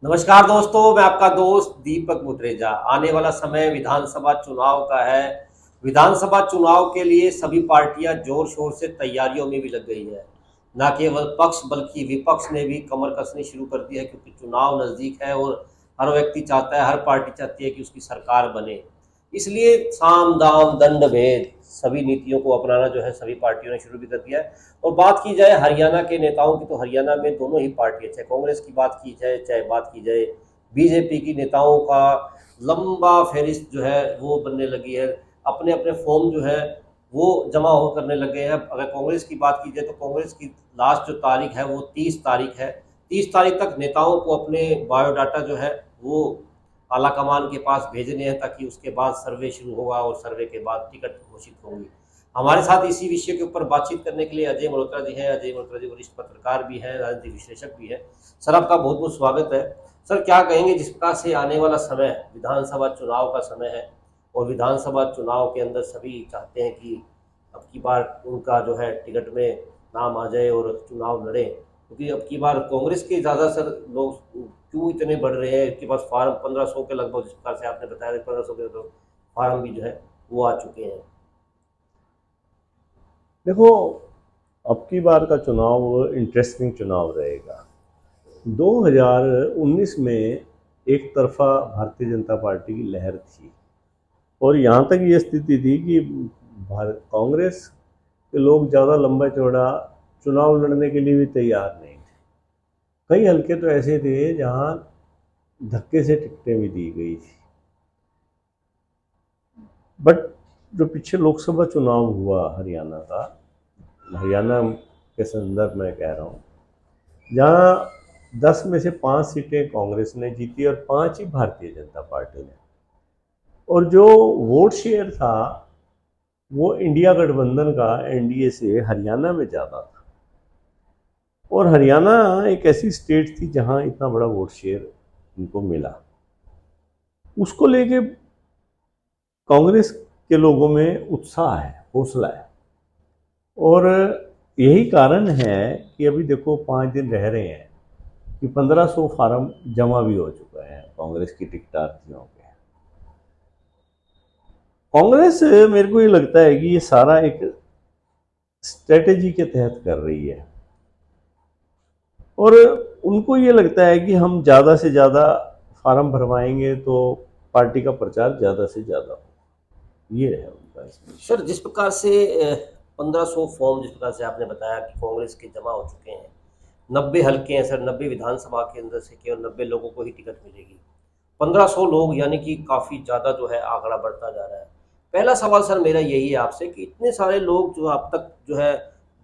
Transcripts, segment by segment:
नमस्कार दोस्तों, मैं आपका दोस्त दीपक मुत्रेजा। आने वाला समय विधानसभा चुनाव का है। विधानसभा चुनाव के लिए सभी पार्टियां जोर शोर से तैयारियों में भी लग गई है। न केवल पक्ष बल्कि विपक्ष ने भी कमर कसनी शुरू कर दी है, क्योंकि चुनाव नज़दीक है और हर व्यक्ति चाहता है, हर पार्टी चाहती है कि उसकी सरकार बने। इसलिए साम दाम दंड भेद सभी नीतियों को अपनाना जो है सभी पार्टियों ने शुरू भी कर दिया है। और बात की जाए हरियाणा के नेताओं की, तो हरियाणा में दोनों ही पार्टियां, चाहे कांग्रेस की बात की जाए चाहे बात की जाए बीजेपी की, नेताओं का लंबा फहरिस्त जो है वो बनने लगी है। अपने अपने फॉर्म जो है वो जमा हो करने लगे हैं। अगर कांग्रेस की बात की जाए तो कांग्रेस की लास्ट जो तारीख है वो 30 तारीख है। 30 तारीख तक नेताओं को अपने बायोडाटा जो है वो आला कमान के पास भेजने हैं, ताकि उसके बाद सर्वे शुरू होगा और सर्वे के बाद टिकट घोषित होंगी। हमारे साथ इसी विषय के ऊपर बातचीत करने के लिए अजय मल्होत्रा जी हैं। अजय मल्होत्रा जी वरिष्ठ पत्रकार भी हैं, राजनीतिक विश्लेषक भी हैं। सर, आपका बहुत बहुत स्वागत है। सर, क्या कहेंगे, जिस प्रकार से आने वाला समय विधानसभा चुनाव का समय है और विधानसभा चुनाव के अंदर सभी चाहते हैं कि अब की बार उनका जो है टिकट में नाम आ जाए और चुनाव लड़े, क्योंकि अब की बार कांग्रेस के ज़्यादातर लोग क्यों इतने बढ़ रहे हैं, इनके पास फार्म 1500 के लगभग, जिस प्रकार से आपने बताया 1500 के लगभग फार्म भी जो है वो आ चुके हैं। देखो, अब की बार का चुनाव इंटरेस्टिंग चुनाव रहेगा। 2019 में एक तरफा भारतीय जनता पार्टी की लहर थी और यहाँ तक ये स्थिति थी कि भारत कांग्रेस के लोग ज़्यादा लंबा चौड़ा चुनाव लड़ने के लिए भी तैयार नहीं थे। कई हलके तो ऐसे थे जहाँ धक्के से टिकटें भी दी गई थी। बट जो पीछे लोकसभा चुनाव हुआ हरियाणा का, हरियाणा के संदर्भ में कह रहा हूँ, जहाँ 10 में से 5 सीटें कांग्रेस ने जीती और 5 ही भारतीय जनता पार्टी ने। और जो वोट शेयर था वो इंडिया गठबंधन का एनडीए से हरियाणा में ज़्यादा था। और हरियाणा एक ऐसी स्टेट थी जहाँ इतना बड़ा वोट शेयर इनको मिला। उसको लेके कांग्रेस के लोगों में उत्साह है, हौसला है। और यही कारण है कि अभी देखो 5 दिन रह रहे हैं कि 1500 फार्म जमा भी हो चुका है कांग्रेस की टिकटार्थियों के। कांग्रेस, मेरे को ये लगता है कि ये सारा एक स्ट्रेटेजी के तहत कर रही है और उनको ये लगता है कि हम ज़्यादा से ज़्यादा फार्म भरवाएंगे तो पार्टी का प्रचार ज़्यादा से ज़्यादा हो। ये है उनका इसमें। सर, जिस प्रकार से 1500 फॉर्म, जिस प्रकार से आपने बताया कि कांग्रेस के जमा हो चुके हैं, 90 हल्के हैं सर, 90 विधानसभा के अंदर से केवल 90 लोगों को ही टिकट मिलेगी। 1500 लोग, यानी कि काफ़ी ज़्यादा जो है आंकड़ा बढ़ता जा रहा है। पहला सवाल सर मेरा यही है आपसे कि इतने सारे लोग जो अब तक जो है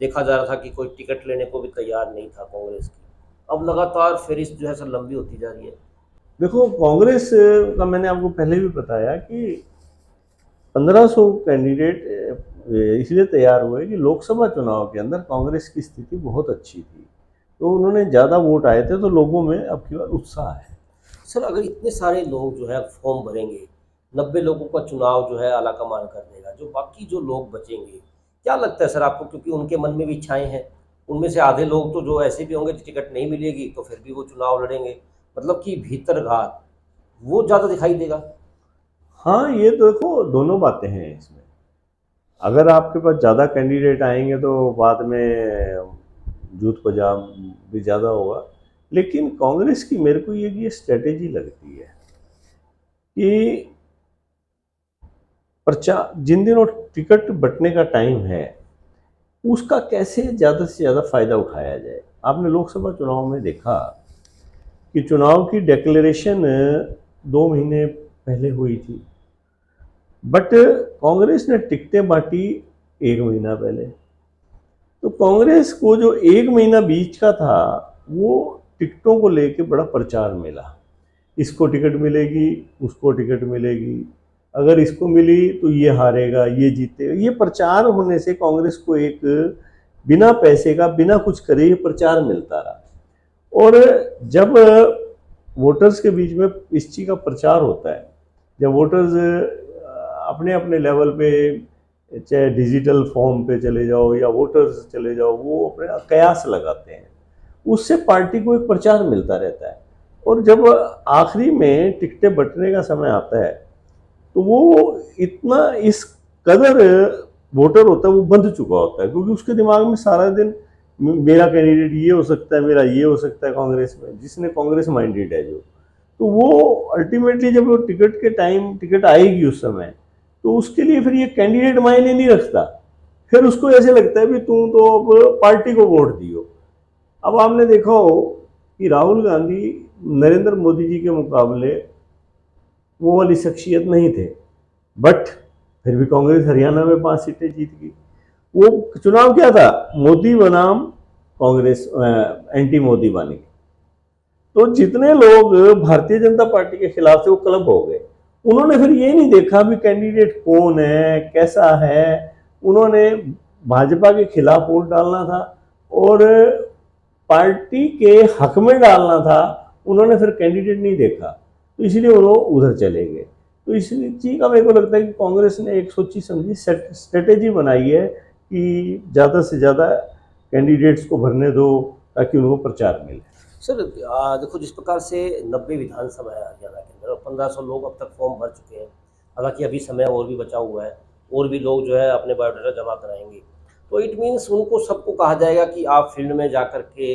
देखा जा रहा था कि कोई टिकट लेने को भी तैयार नहीं था कांग्रेस की, अब लगातार फहरिस्त जो है सर लंबी होती जा रही है। देखो, कांग्रेस का मैंने आपको पहले भी बताया कि 1500 कैंडिडेट इसलिए तैयार हुए कि लोकसभा चुनाव के अंदर कांग्रेस की स्थिति बहुत अच्छी थी, तो उन्होंने ज़्यादा वोट आए थे, तो लोगों में अब की बार उत्साह है। सर, अगर इतने सारे लोग जो है फॉर्म भरेंगे, 90 लोगों का चुनाव जो है आला कमान कर देगा, जो बाकी जो लोग बचेंगे, क्या लगता है सर आपको, क्योंकि उनके मन में भी इच्छाएं हैं। उनमें से आधे लोग तो जो ऐसे भी होंगे कि टिकट नहीं मिलेगी तो फिर भी वो चुनाव लड़ेंगे, मतलब कि भीतरघात वो ज़्यादा दिखाई देगा। हाँ, ये तो देखो दोनों बातें हैं इसमें। अगर आपके पास ज़्यादा कैंडिडेट आएंगे तो बाद में जूत पजाम भी ज़्यादा होगा। लेकिन कांग्रेस की मेरे को ये स्ट्रेटेजी लगती है कि प्रचार जिन दिनों टिकट बंटने का टाइम है उसका कैसे ज़्यादा से ज़्यादा फायदा उठाया जाए। आपने लोकसभा चुनाव में देखा कि चुनाव की डिक्लेरेशन 2 महीने पहले हुई थी, बट कांग्रेस ने टिकटें बांटी 1 महीना पहले। तो कांग्रेस को जो 1 महीना बीच का था वो टिकटों को लेके बड़ा प्रचार मिला। इसको टिकट मिलेगी, उसको टिकट मिलेगी, अगर इसको मिली तो ये हारेगा, ये जीतेगा। ये प्रचार होने से कांग्रेस को एक बिना पैसे का, बिना कुछ करे ये प्रचार मिलता रहा। और जब वोटर्स के बीच में इस चीज़ का प्रचार होता है, जब वोटर्स अपने अपने लेवल पे, चाहे डिजिटल फॉर्म पे चले जाओ या वोटर्स चले जाओ, वो अपने कयास लगाते हैं, उससे पार्टी को एक प्रचार मिलता रहता है। और जब आखिरी में टिकटें बंटने का समय आता है तो वो इतना इस कदर वोटर होता है, वो बंध चुका होता है, क्योंकि उसके दिमाग में सारा दिन मेरा कैंडिडेट ये हो सकता है, मेरा ये हो सकता है कांग्रेस में, जिसने कांग्रेस माइंडेड है जो, तो वो अल्टीमेटली जब वो टिकट के टाइम टिकट आएगी उस समय, तो उसके लिए फिर ये कैंडिडेट मायने नहीं रखता। फिर उसको ऐसे लगता है भी तुम तो अब पार्टी को वोट दियो। अब आपने देखा हो कि राहुल गांधी नरेंद्र मोदी जी के मुकाबले वो वाली शख्सियत नहीं थे, बट फिर भी कांग्रेस हरियाणा में 5 सीटें जीत गई। वो चुनाव क्या था, मोदी बनाम कांग्रेस, एंटी मोदी बन गई। तो जितने लोग भारतीय जनता पार्टी के खिलाफ थे वो क्लब हो गए। उन्होंने फिर ये नहीं देखा भी कैंडिडेट कौन है, कैसा है, उन्होंने भाजपा के खिलाफ वोट डालना था और पार्टी के हक में डालना था। उन्होंने फिर कैंडिडेट नहीं देखा, तो इसलिए वो लोग उधर चले गए। तो इस चीज़ का मेरे को लगता है कि कांग्रेस ने एक सोची समझी स्ट्रेटेजी बनाई है कि ज़्यादा से ज़्यादा कैंडिडेट्स को भरने दो ताकि उनको प्रचार मिले। सर देखो, जिस प्रकार से 90 विधानसभा है हरियाणा के अंदर और 1500 लोग अब तक फॉर्म भर चुके हैं, हालांकि अभी समय और भी बचा हुआ है, और भी लोग जो है अपने बायोडाटा जमा कराएंगे, तो इट मीन्स उनको सबको कहा जाएगा कि आप फील्ड में जाकर के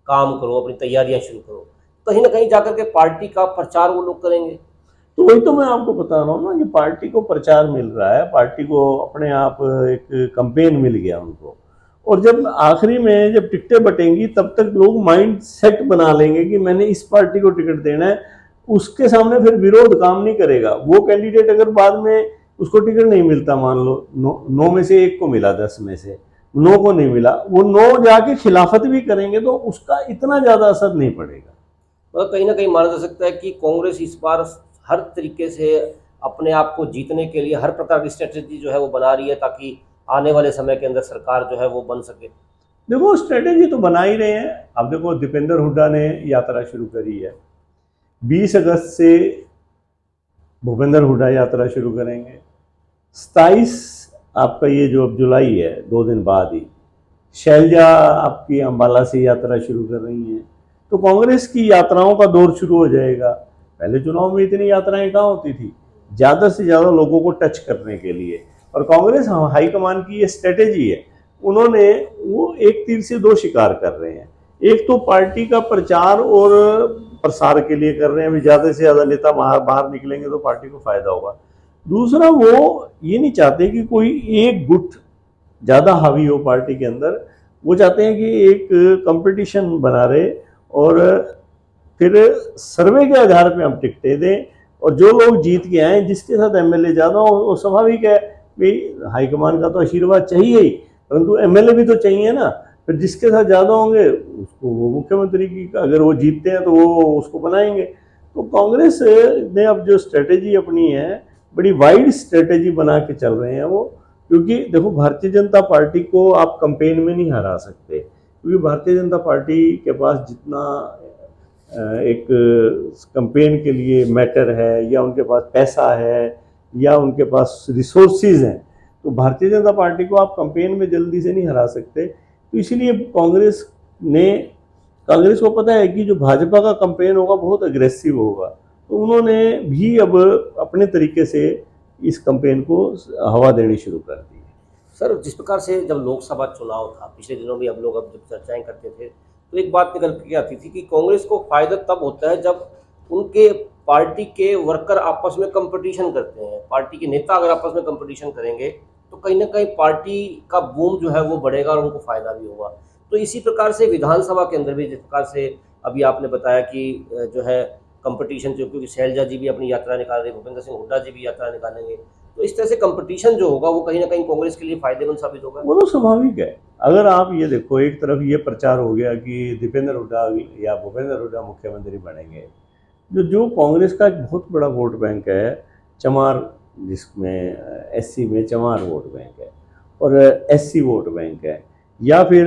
काम करो, अपनी तैयारियां शुरू करो। कहीं ना कहीं जाकर के पार्टी का प्रचार वो लोग करेंगे। तो वही तो मैं आपको बता रहा हूँ ना कि पार्टी को प्रचार मिल रहा है, पार्टी को अपने आप एक कंपेन मिल गया उनको। और जब आखिरी में जब टिकटें बटेंगी तब तक लोग माइंड सेट बना लेंगे कि मैंने इस पार्टी को टिकट देना है, उसके सामने फिर विरोध काम नहीं करेगा। वो कैंडिडेट अगर बाद में उसको टिकट नहीं मिलता, मान लो 9 में से 1 को मिला, 10 में से 9 को नहीं मिला, वो 9 जाके खिलाफत भी करेंगे तो उसका इतना ज़्यादा असर नहीं पड़ेगा। मतलब कहीं ना कहीं माना जा सकता है कि कांग्रेस इस बार हर तरीके से अपने आप को जीतने के लिए हर प्रकार की स्ट्रेटेजी जो है वो बना रही है, ताकि आने वाले समय के अंदर सरकार जो है वो बन सके। देखो स्ट्रेटेजी तो बना ही रहे हैं। अब देखो दीपेंद्र हुड्डा ने यात्रा शुरू करी है, 20 अगस्त से भूपेंद्र हुड्डा यात्रा शुरू करेंगे। 27 आपका ये जो अब जुलाई है, 2 दिन बाद ही शैलजा आपकी अंबाला से यात्रा शुरू कर रही हैं। तो कांग्रेस की यात्राओं का दौर शुरू हो जाएगा। पहले चुनाव में इतनी यात्राएं कहाँ होती थी, ज़्यादा से ज़्यादा लोगों को टच करने के लिए। और कांग्रेस हाईकमान की ये स्ट्रेटेजी है, उन्होंने वो एक तीर से 2 शिकार कर रहे हैं। एक तो पार्टी का प्रचार और प्रसार के लिए कर रहे हैं, ज़्यादा से ज़्यादा नेता बाहर निकलेंगे तो पार्टी को फायदा होगा। दूसरा, वो ये नहीं चाहते कि कोई एक गुट ज़्यादा हावी हो पार्टी के अंदर। वो चाहते हैं कि एक कंपटीशन बना रहे और फिर सर्वे के आधार पे हम टिकटें दें, और जो लोग जीत के आए जिसके साथ एमएलए ज़्यादा हो, वो स्वाभाविक है भाई, हाईकमान का तो आशीर्वाद चाहिए ही, परंतु एमएलए भी तो चाहिए ना। फिर जिसके साथ ज़्यादा होंगे उसको वो मुख्यमंत्री की, अगर वो जीतते हैं तो वो उसको बनाएंगे। तो कांग्रेस ने अब जो स्ट्रेटेजी अपनी है, बड़ी वाइड स्ट्रेटेजी बना के चल रहे हैं वो। क्योंकि देखो भारतीय जनता पार्टी को आप कंपेन में नहीं हरा सकते, क्योंकि भारतीय जनता पार्टी के पास जितना एक कंपेन के लिए मैटर है, या उनके पास पैसा है, या उनके पास रिसोर्सेज हैं, तो भारतीय जनता पार्टी को आप कंपेन में जल्दी से नहीं हरा सकते। तो इसीलिए कांग्रेस को पता है कि जो भाजपा का कंपेन होगा बहुत अग्रेसिव होगा, तो उन्होंने भी अब अपने तरीके से इस कंपेन को हवा देनी शुरू कर दी है। सर, जिस प्रकार से जब लोकसभा चुनाव था पिछले दिनों भी हम लोग अब जब चर्चाएं करते थे, तो एक बात निकल के आती थी कि कांग्रेस को फायदा तब होता है जब उनके पार्टी के वर्कर आपस में कंपटीशन करते हैं। पार्टी के नेता अगर आपस में कंपटीशन करेंगे तो कहीं ना कहीं पार्टी का बूम जो है वो बढ़ेगा और उनको फायदा भी होगा। तो इसी प्रकार से विधानसभा के अंदर भी जिस प्रकार से अभी आपने बताया कि जो है कंपटीशन, जो क्योंकि शैलजा जी भी अपनी यात्रा निकाल रहे हैं, भूपेंद्र सिंह हुड्डा जी भी यात्रा निकालेंगे, तो इस तरह से कंपटीशन जो होगा वो कहीं ना कहीं कांग्रेस के लिए फायदेमंद साबित होगा। वो तो स्वाभाविक है। अगर आप ये देखो, एक तरफ ये प्रचार हो गया कि दीपेंद्र हुड्डा या भूपेंद्र हुड्डा मुख्यमंत्री बनेंगे, जो कांग्रेस का एक बहुत बड़ा वोट बैंक है, चमार, जिसमें एससी में चमार वोट बैंक है और एससी वोट बैंक है, या फिर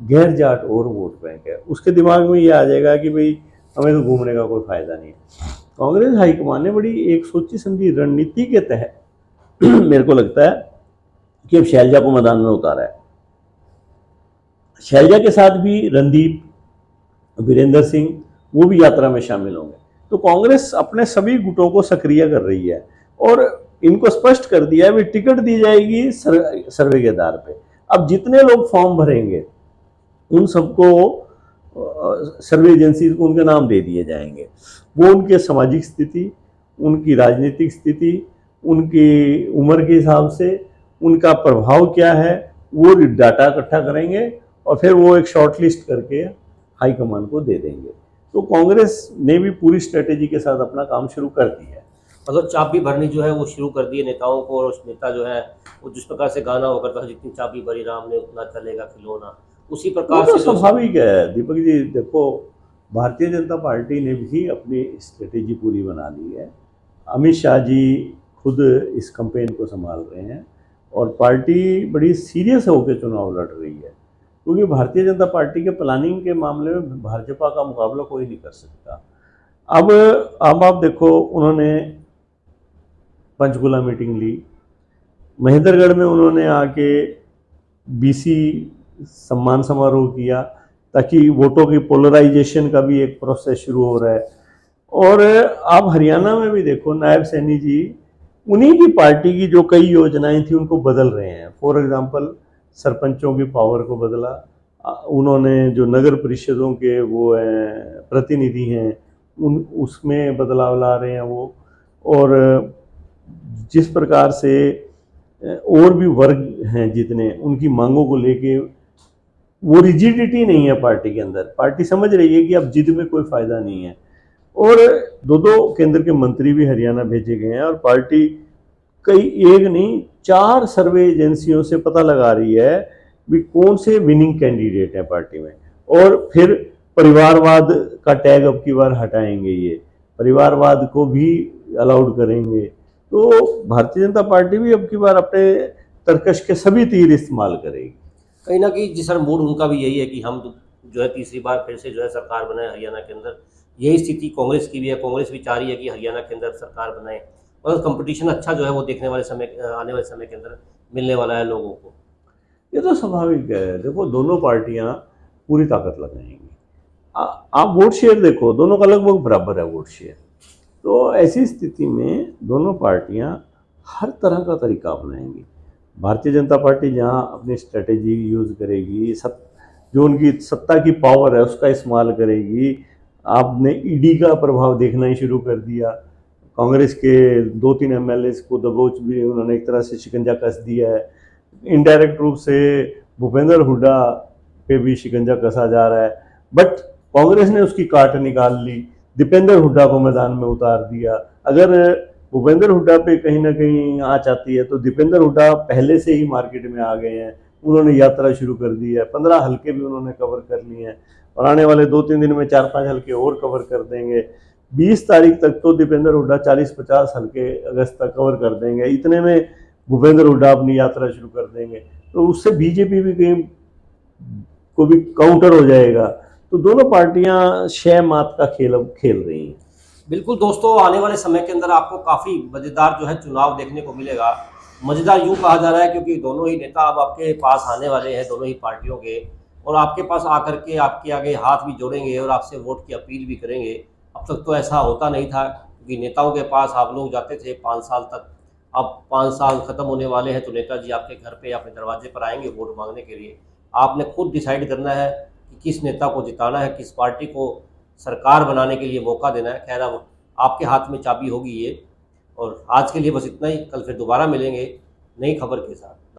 गैर जाट और वोट बैंक है, उसके दिमाग में ये आ जाएगा कि भाई हमें तो घूमने का कोई फायदा नहीं है। कांग्रेस हाईकमान ने बड़ी एक सोची समझी रणनीति के तहत मेरे को लगता है कि अब शैलजा को मैदान में उतारा है। शैलजा के साथ भी रणदीप, वीरेंद्र सिंह वो भी यात्रा में शामिल होंगे। तो कांग्रेस अपने सभी गुटों को सक्रिय कर रही है और इनको स्पष्ट कर दिया है भी टिकट दी जाएगी सर्वे के आधार पे। अब जितने लोग फॉर्म भरेंगे उन सबको सर्वे एजेंसी को उनके नाम दे दिए जाएंगे। वो उनके सामाजिक स्थिति, उनकी राजनीतिक स्थिति, उनकी उम्र के हिसाब से उनका प्रभाव क्या है वो डाटा इकट्ठा करेंगे और फिर वो एक शॉर्ट लिस्ट करके हाईकमान को दे देंगे। तो कांग्रेस ने भी पूरी स्ट्रेटेजी के साथ अपना काम शुरू कर दिया है। मतलब चाबी भरनी जो है वो शुरू कर दी है नेताओं को, और उस नेता जो है वो जिस प्रकार से गाना वो करता है, जितनी चाबी भरी राम ने उतना चलेगा खिलौना, उसी प्रकार तो से स्वाभाविक है दीपक जी। देखो, भारतीय जनता पार्टी ने भी अपनी स्ट्रेटेजी पूरी बना ली है। अमित शाह जी खुद इस कैंपेन को संभाल रहे हैं और पार्टी बड़ी सीरियस होकर चुनाव लड़ रही है, क्योंकि भारतीय जनता पार्टी के प्लानिंग के मामले में भाजपा का मुकाबला कोई नहीं कर सकता। अब आप देखो, उन्होंने पंचकुला मीटिंग ली, महेंद्रगढ़ में उन्होंने आके बीसी सम्मान समारोह किया, ताकि वोटों की पोलराइजेशन का भी एक प्रोसेस शुरू हो रहा है। और आप हरियाणा में भी देखो, नायब सैनी जी उन्हीं की पार्टी की जो कई योजनाएं थी उनको बदल रहे हैं। फॉर एग्जांपल, सरपंचों की पावर को बदला, उन्होंने जो नगर परिषदों के वो प्रतिनिधि हैं उसमें बदलाव ला रहे हैं वो। और जिस प्रकार से और भी वर्ग हैं जितने, उनकी मांगों को लेके वो रिजिडिटी नहीं है पार्टी के अंदर। पार्टी समझ रही है कि अब जिद में कोई फायदा नहीं है। और दो केंद्र के मंत्री भी हरियाणा भेजे गए हैं और पार्टी कई एक नहीं 4 सर्वे एजेंसियों से पता लगा रही है भी कौन से विनिंग कैंडिडेट हैं पार्टी में। और फिर परिवारवाद का टैग अब की बार हटाएंगे, ये परिवारवाद को भी अलाउड करेंगे। तो भारतीय जनता पार्टी भी अब की बार अपने तर्कश के सभी तीर इस्तेमाल करेगी। कहीं ना कहीं जी सर, मूड उनका भी यही है कि हम जो है तीसरी बार फिर से जो है सरकार बनाए हरियाणा के अंदर। यही स्थिति कांग्रेस की भी है, कांग्रेस भी चाह रही है कि हरियाणा के अंदर सरकार बनाए, और कंपटीशन अच्छा जो है वो देखने वाले समय, आने वाले समय के अंदर मिलने वाला है लोगों को। ये तो स्वाभाविक है। देखो, दोनों पार्टियां पूरी ताकत लगाएंगी। आप वोट शेयर देखो, दोनों का लगभग बराबर है वोट शेयर। तो ऐसी स्थिति में दोनों पार्टियां हर तरह का तरीका अपनाएंगी। भारतीय जनता पार्टी जहां अपनी स्ट्रेटेजी यूज़ करेगी, जो उनकी सत्ता की पावर है उसका इस्तेमाल करेगी। आपने ईडी का प्रभाव देखना ही शुरू कर दिया। कांग्रेस के 2-3 एमएलए को दबोच भी उन्होंने एक तरह से शिकंजा कस दिया है। इनडायरेक्ट रूप से भूपेंद्र हुड्डा पे भी शिकंजा कसा जा रहा है। बट कांग्रेस ने उसकी काट निकाल ली, दीपेंद्र हुड्डा को मैदान में उतार दिया। अगर भूपेंद्र हुड्डा पे कहीं ना कहीं आँच आती है तो दीपेंद्र हुड्डा पहले से ही मार्केट में आ गए हैं, उन्होंने यात्रा शुरू कर दी है। 15 हल्के भी उन्होंने कवर कर लिए हैं और आने वाले 2-3 दिन में 4-5 हल्के और कवर कर देंगे। 20 तारीख तक तो दीपेंद्र हुड्डा 40-50 हल्के अगस्त तक कवर कर देंगे। इतने में भूपेंद्र हुड्डा अपनी यात्रा शुरू कर देंगे, तो उससे बीजेपी भी कहीं को भी काउंटर हो जाएगा। तो दोनों पार्टियां शह मात का खेल अब खेल रही हैं। बिल्कुल दोस्तों, आने वाले समय के अंदर आपको काफ़ी मज़ेदार जो है चुनाव देखने को मिलेगा। मज़ेदार यूँ कहा जा रहा है क्योंकि दोनों ही नेता अब आपके पास आने वाले हैं, दोनों ही पार्टियों के, और आपके पास आकर के आपके आगे हाथ भी जोड़ेंगे और आपसे वोट की अपील भी करेंगे। अब तक तो ऐसा होता नहीं था, क्योंकि नेताओं के पास आप लोग जाते थे 5 साल तक। अब 5 साल ख़त्म होने वाले हैं तो नेताजी आपके घर पे, अपने दरवाजे पर आएंगे वोट मांगने के लिए। आपने खुद डिसाइड करना है कि किस नेता को जिताना है, किस पार्टी को सरकार बनाने के लिए मौका देना है। खैर, अब आपके हाथ में चाबी होगी ये। और आज के लिए बस इतना ही, कल फिर दोबारा मिलेंगे नई खबर के साथ।